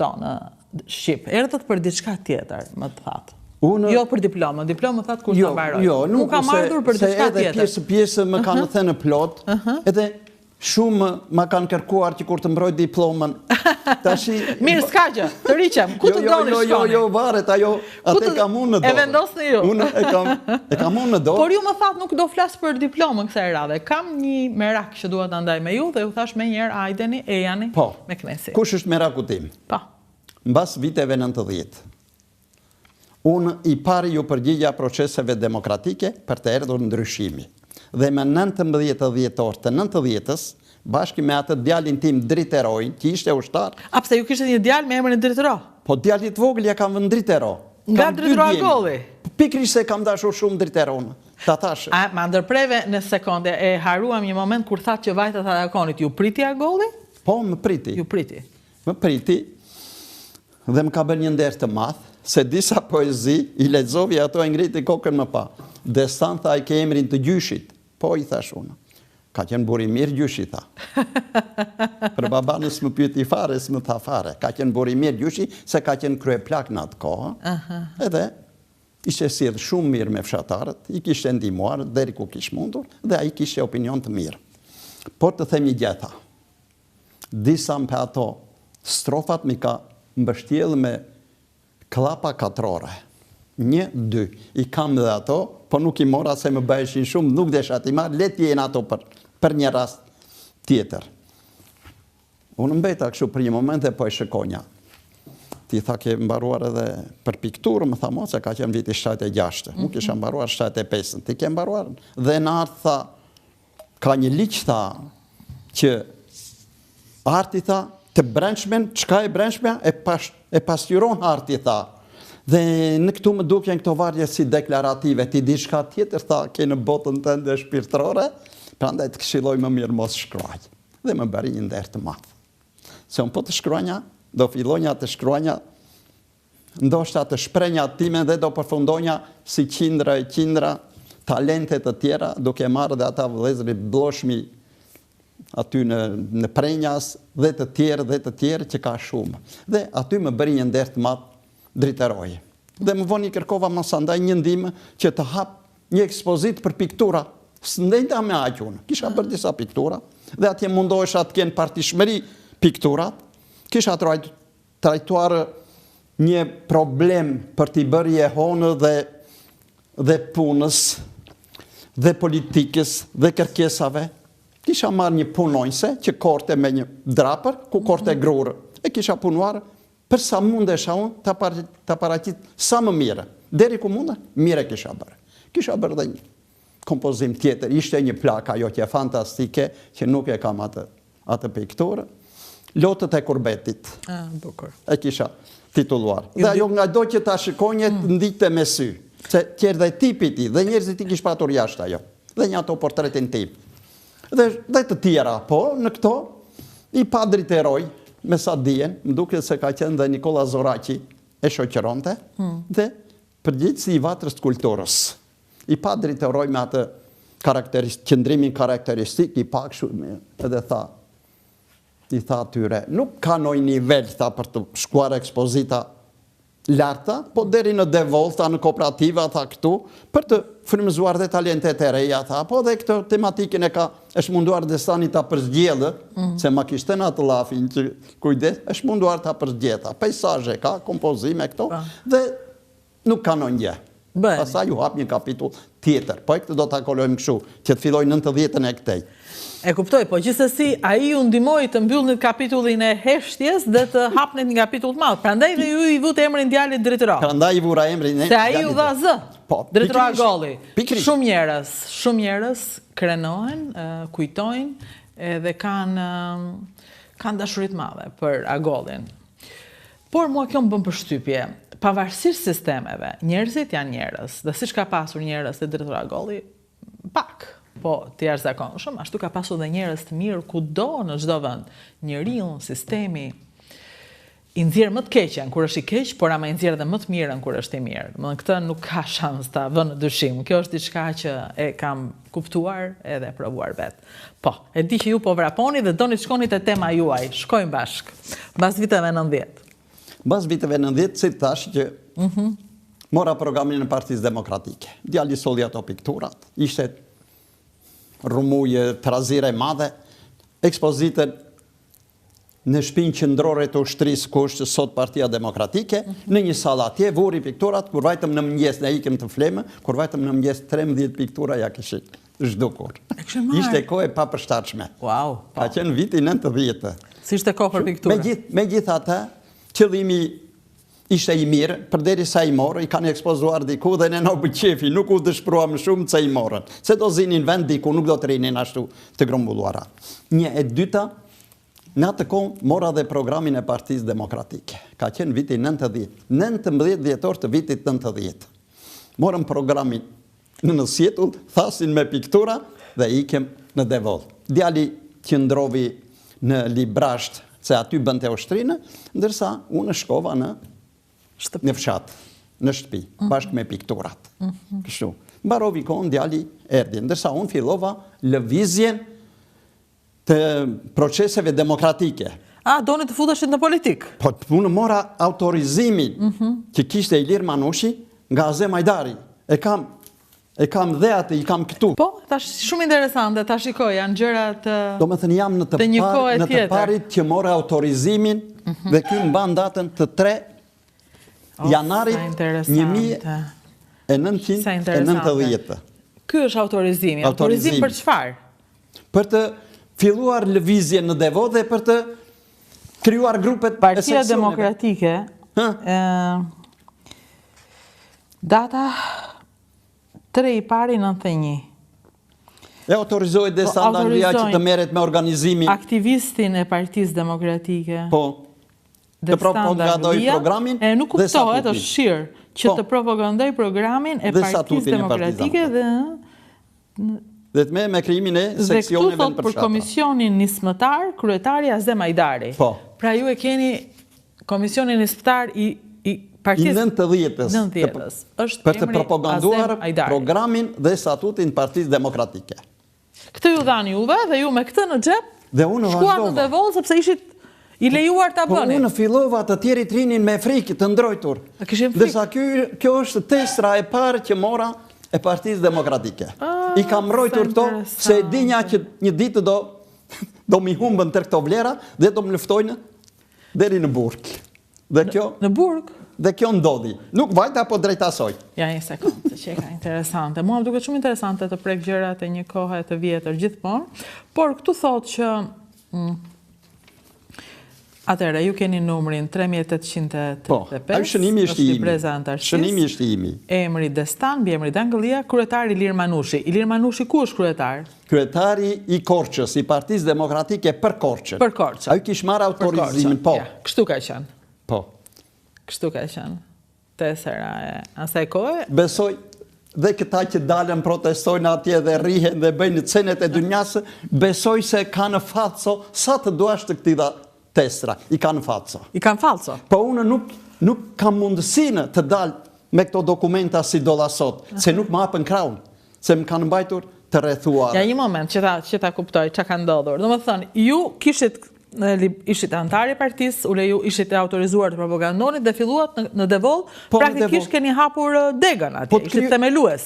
këto në Shqip? Erdhët për diçka tjetër, më të thatë. Jo për diplomë. Diplomë thatë kur të mbaroj. Nuk kam ardhur për diçka tjetër. Se edhe pjesë më kanë thënë plot, edhe shumë ma kanë kërkuar që kur të mbroj diplomën. Mirë, s'ka gjë, të riqem, ku të doni shkoni? Jo, varet, ajo, atë e kam unë në dorë. E vendosni ju. Unë e kam unë në dorë. Por ju më thatë nuk do flasë për diplomën kësaj radhe. Kam një merak që duhet të ndaj me ju dhe ju thash me njerë ajdeni, ejani, me knesi. Kush është meraku tim? Mbas viteve 90. Unë i pari ju përgjigja proceseve demokratike për të erdhur ndryshimi. Dhe me 19 dhjetor të 90-ës, bashkë me atë djalin tim Driteroj, që ishte ushtar. Pse ju kishte një djal me emrin Dritero? Po djalit vogël ja kam vënë Dritero. Nga Dritero Agolli? Pikrisht se kam dashur shumë Driteron. Ta thash. Ma ndërpreve në sekonde, e haruam një moment kur thatë që vajtë të Akonit, ju priti Agolli? Po, më priti. Ju priti? Më priti dhe më ka bërë një nder të madh, se disa poezi i lexovi ato e ngriti kokën më pa. Destan tha i ke emrin të gjyshit. Po, i thash unë. Ka qenë buri mirë gjyshi, tha. Për babanës më pyeti fare, s'më tha fare. Ka qenë buri mirë gjyshi, se ka qenë kryeplak në atë kohë. Edhe ishte sjellë shumë mirë me fshatarët, i kishte ndihmuar deri ku kish mundur, dhe ai kishte opinion të mirë. Por të themi gjeta. Disa me ato strofat mi ka mbështjellë me klapa katrore. 1, 2. I kam dhe ato, po nuk i mora se më bëheshin shumë, nuk desha t'i marrë, let jenë ato për një rast tjetër. Unë mbeta kështu për një moment dhe po e shëkonja. Ti tha ke mbaruar edhe për pikturë, më tha mo se ka qenë viti 76, nuk isha mbaruar 75, ti ke mbaruar. Dhe në artë tha, ka një liq tha, që arti tha, të brendshmen, qka e brendshmja, e pasqyron arti tha. Dhe në këtu më duken këto varje si deklarative, ti di shka tjetër, tha, ke në botën të ndë shpirtërore, prandaj të këshilloj më mirë mos shkruaj. Dhe më bëri një nder të madh. Se unë po të shkruanja, do fillonja të shkruanja, ndoshta të shprenja time dhe do përfundonja si qindra e qindra, talentet të tjera, duke marrë dhe ata vëllezëri bloshmi aty në Prenjas, dhe të tjerë që ka shumë. Dhe aty më bëri një nder të madh Driteroj. Dhe më vonë i kërkova mos andaj një ndihmë që të hap një ekspozit për piktura. S'ndejta me aq unë. Kisha bërë disa piktura dhe atje mundohesha të kenë partishmëri pikturat. Kisha trajtuar një problem për t'i bërë jehonë dhe punës dhe politikës dhe kërkesave. Kisha marrë një punonjse që korte me një drapër, ku korte grurë. E kisha punuar për sa mundesha unë të paraqit sa më mire. Deri ku munde, mire kisha bërë. Kisha bërë dhe një kompozim tjetër. Ishte një plaka jo që e fantastike, që nuk e kam atë pikturë. Lotët e kurbetit. E kisha titulluar. Dhe ajo nga do që ta shikonje të ndikte me sy. Se tjerë dhe tipi ti, dhe njerëzit i kish patur jashtë ajo. Dhe një ato portretin tim. Dhe të tjera, po, në këto, i pa Driteroj, me sa dijen, më duke se ka qenë dhe Nikola Zoraqi e shoqëronte, dhe përgjithësi i vatrës të kulturës. I pa Driteroj me atë qëndrimin karakteristik, i pa kështu, edhe tha, i tha atyre, nuk ka noj nivel, tha, për të shkuar ekspozita larta, po deri në devolta, në kooperativa, tha këtu, për të frymëzuar dhe talentet e reja, tha, po dhe këtë tematikin e ka është munduar Destani ta përzgjellë, se ma kishte në atë lafin që kujdes, është munduar ta përzgjellë, pejsazhe ka, kompozime këto, dhe nuk ka në një. Pastaj ju hap një kapitull tjetër, po e këtë do të akolojmë këshu, që të filloj 90-ën e këtej. E kuptoj, po gjithsesi ai ju ndihmoi të mbyllnit kapitullin e heshtjes dhe të hapnit një kapitull të madh. Prandaj dhe ju i vut emrin djalit Dritero. Prandaj i vura emrin se ai u dha zë. Po, Dritero Agolli. Shumë njerëz krenohen, kujtojnë edhe kanë dashuri të madhe për Agollin. Por mua kjo më bën përshtypje. Pavarësisht sistemeve, njerëzit janë njerëz, dhe siç ka pasur njerëz te Dritero Agolli, pak. Po, të jashtëzakonshëm, ashtu ka pasur dhe njerëz të mirë kudo në çdo vend. Njeriu, sistemi i nxjerr më të keqen kur është i keq, por ama i nxjerr edhe më të mirën kur është i mirë. Domethënë këtë nuk ka shans ta vënë në dyshim. Kjo është diçka që e kam kuptuar edhe provuar vet. Po, e di që ju po vraponi dhe doni të shkoni te tema juaj. Shkojmë bashk. Mbas viteve 90. Mbas viteve 90, si thash që mora programin e Partisë Demokratike. Djali solli ato pikturat, ishte rumuje, trazire madhe, ekspozitën në shpinë qendrore të ushtrisë ku është sot Partia Demokratike, në një sallë atje, vuri pikturat, kur vajtëm në mëngjes, ne ikim të flemë, kur vajtëm në mëngjes 13 piktura ja kishin zhdukur. Ishte kohë e papërshtatshme. Wow. Ka qenë viti 90. Si ishte kohë për piktura? Megjithatë, qëllimi ishte i mirë, përderisa i morë, i kanë ekspozuar diku dhe ne në bëqefi, nuk u dëshpruam shumë që i morën. Se do zinin vend diku, nuk do të rinin ashtu të grumbulluara. Një e dyta, në atë kohë mora dhe programin e Partisë Demokratike. Ka qenë viti 90, 19 dhjetor të vitit 90. Morëm programin në sjetull, thasin me piktura dhe ikem në Devol. Djali qëndrovi në Librasht, se aty bënte ushtrinë, ndërsa unë shkova në fshat, në shtëpi, bashkë me pikturat. Kështu. Mbarovi kohën, djali erdhi, ndërsa unë fillova lëvizjen të proceseve demokratike. Doni të futeshit në politikë? Po, unë mora autorizimin që kishte Ilir Manushi nga Azem Hajdari. E kam dhe atë, i kam këtu. Po, tash shumë interesante, ta shikoj, janë gjërat do me thënë jam në të parit që mora autorizimin dhe kjo mban datën të 3 janarit 1990. Ky është autorizimi. Autorizim për çfarë? Për të filluar lëvizje në Devo dhe për të krijuar grupet e Partia Demokratike. Data 3/1/91. E autorizohet dhe Sandanglia që të merret me organizimin. Aktivistin e Partisë Demokratike. Po. Të propagandoj programin dhe nuk kuptohet, është shirë që të propagandoj programin e Partisë Demokratike dhe të me krijimin e seksioneve në përfshatra. Dhe këtu thot për komisionin nismëtar, kryetari Azem Hajdari. Po. Pra ju e keni komisionin nismëtar i Partisë 90-s. Për të propaganduar programin dhe statutin Partisë Demokratike. Këtë ju dhanë juve dhe ju me këtë në xhep shkuat në Devol sepse ishit i lejuar ta bëni. Po unë fillova të tjerit rinin me frikë të ndrojtur. Ndërsa kjo është testra e parë që mora e Partisë Demokratike. I kam mbrojtur këto se e dinja që një ditë do mi humbën tër këto vlera dhe do më luftojnë deri në burg. Në burg? Dhe kjo ndodhi. Nuk vajta, po drejt asoj. Ja, një sekundë, që ka interesante. Mua më duket shumë interesante të prek gjërat e një kohë të vjetër gjithmonë, por këtu thotë që atëherë, ju keni numrin 3835, po, shënimi është i imi. Shënimi është i imi. Emri Destan, emri Dangëllia, kryetari Ilir Manushi. Ilir Manushi ku është kryetar? Kryetari i Korçës, i Partisë Demokratike për Korçën. Për Korçën. Ai kish marrë autorizimin, po. Kështu ka qenë. Po. Kështu ka qenë. Tesera e asaj kohe. Besoj dhe këta që dalën protestojnë atje dhe rrihen dhe bëjnë cenet e dynjasë, besoj se kanë falso sa të duash të këtij testra, i kanë falso. I kanë falso? Po unë nuk kam mundësinë të dalë me këto dokumenta si dolla sot, se nuk më hapën kraun, se më kanë mbajtur të rrethuar. Ja, një moment që ta kuptoj çka ka ndodhur. Domethënë, ju ishit antari partisë, ju ishit autorizuar të propagandonit dhe filluat në Devol, praktikisht keni hapur degën atje, ishit themelues.